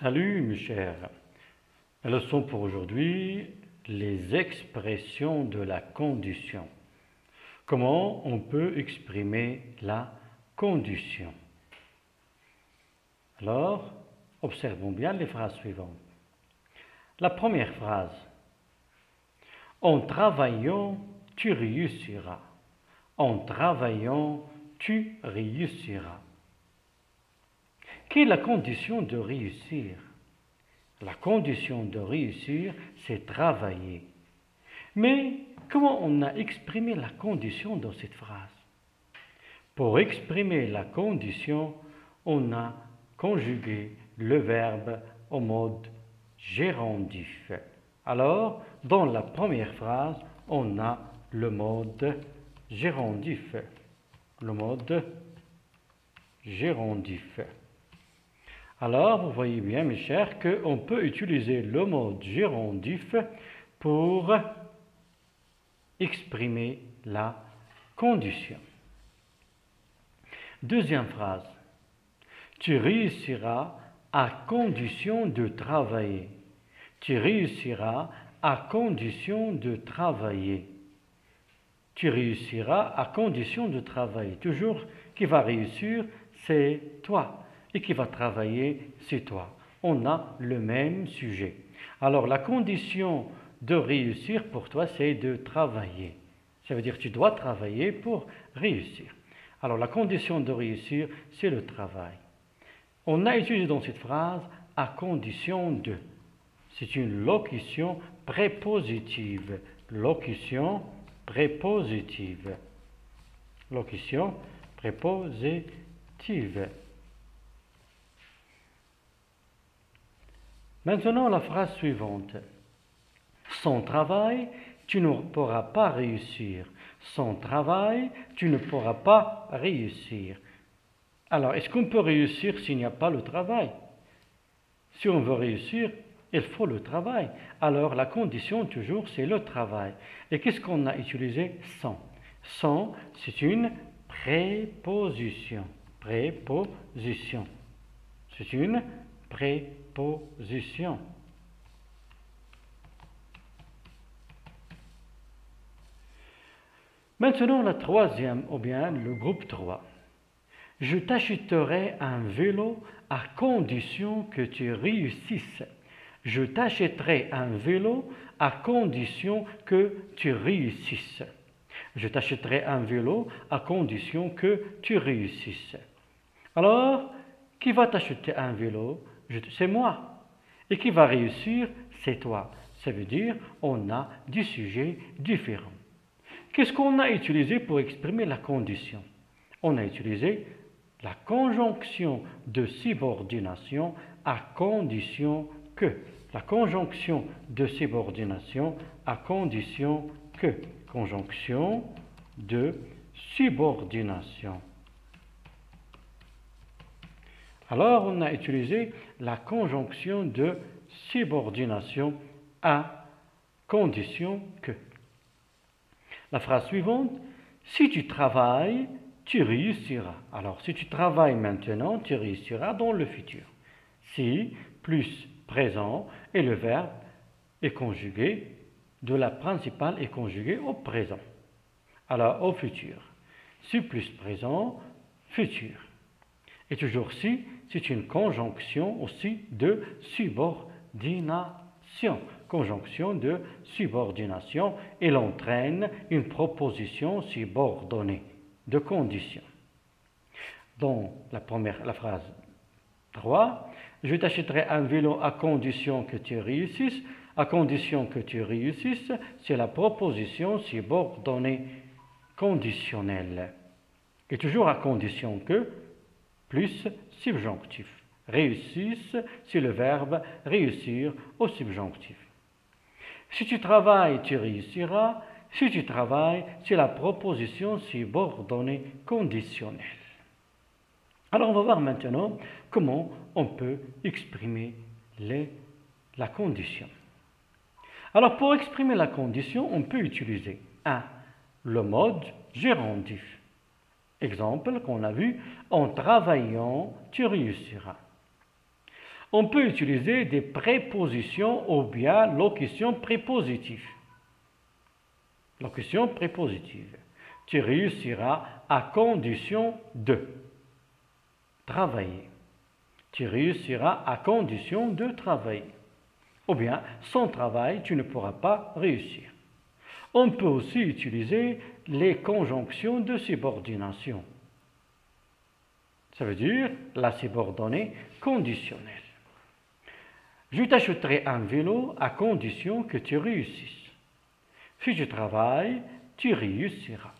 Salut mes chers, la leçon pour aujourd'hui, les expressions de la condition. Comment on peut exprimer la condition? Alors, observons bien les phrases suivantes. La première phrase, en travaillant, tu réussiras. En travaillant, tu réussiras. Quelle est la condition de réussir? La condition de réussir, c'est travailler. Mais comment on a exprimé la condition dans cette phrase? Pour exprimer la condition, on a conjugué le verbe au mode gérondif. Alors, dans la première phrase, on a le mode gérondif. Le mode gérondif. Alors, vous voyez bien, mes chers, qu'on peut utiliser le mode gérondif pour exprimer la condition. Deuxième phrase. Tu réussiras à condition de travailler. Tu réussiras à condition de travailler. Tu réussiras à condition de travailler. Toujours, qui va réussir, c'est toi. Et qui va travailler, c'est toi. On a le même sujet. Alors, la condition de réussir pour toi, c'est de travailler. Ça veut dire que tu dois travailler pour réussir. Alors, la condition de réussir, c'est le travail. On a utilisé dans cette phrase à condition de. C'est une locution prépositive. Locution prépositive. Locution prépositive. Maintenant, la phrase suivante. Sans travail, tu ne pourras pas réussir. Sans travail, tu ne pourras pas réussir. Alors, est-ce qu'on peut réussir s'il n'y a pas le travail? Si on veut réussir, il faut le travail. Alors, la condition, toujours, c'est le travail. Et qu'est-ce qu'on a utilisé? Sans. Sans, c'est une préposition. Préposition. C'est une préposition. Maintenant, la troisième, ou bien le groupe 3. Je t'achèterai un vélo à condition que tu réussisses. Je t'achèterai un vélo à condition que tu réussisses. Je t'achèterai un vélo à condition que tu réussisses. Alors, qui va t'acheter un vélo? C'est moi. Et qui va réussir? C'est toi. Ça veut dire on a des sujets différents. Qu'est-ce qu'on a utilisé pour exprimer la condition? On a utilisé la conjonction de subordination à condition que. La conjonction de subordination à condition que. Conjonction de subordination. Alors, on a utilisé la conjonction de subordination à condition que. La phrase suivante, si tu travailles, tu réussiras. Alors, si tu travailles maintenant, tu réussiras dans le futur. Si plus présent et le verbe est conjugué, de la principale est conjugué au présent. Alors, au futur. Si plus présent, futur. Et toujours si, c'est une conjonction aussi de subordination. Conjonction de subordination, elle entraîne une proposition subordonnée de condition. Dans la phrase 3, je t'achèterai un vélo à condition que tu réussisses. À condition que tu réussisses, c'est la proposition subordonnée conditionnelle. Et toujours à condition que, plus subjonctif. Réussisse, c'est le verbe réussir au subjonctif. Si tu travailles, tu réussiras. Si tu travailles, c'est la proposition subordonnée conditionnelle. Alors, on va voir maintenant comment on peut exprimer la condition. Alors, pour exprimer la condition, on peut utiliser 1. Le mode gérondif. Exemple qu'on a vu, en travaillant, tu réussiras. On peut utiliser des prépositions ou bien locutions prépositives. Locution prépositive. Tu réussiras à condition de travailler. Tu réussiras à condition de travailler. Ou bien, sans travail, tu ne pourras pas réussir. On peut aussi utiliser les conjonctions de subordination. Ça veut dire la subordonnée conditionnelle. Je t'achèterai un vélo à condition que tu réussisses. Si tu travailles, tu réussiras.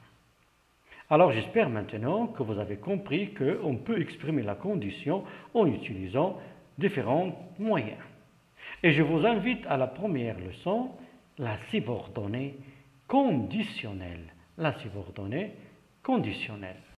Alors j'espère maintenant que vous avez compris qu'on peut exprimer la condition en utilisant différents moyens. Et je vous invite à la première leçon, la subordonnée conditionnelle. La subordonnée conditionnelle.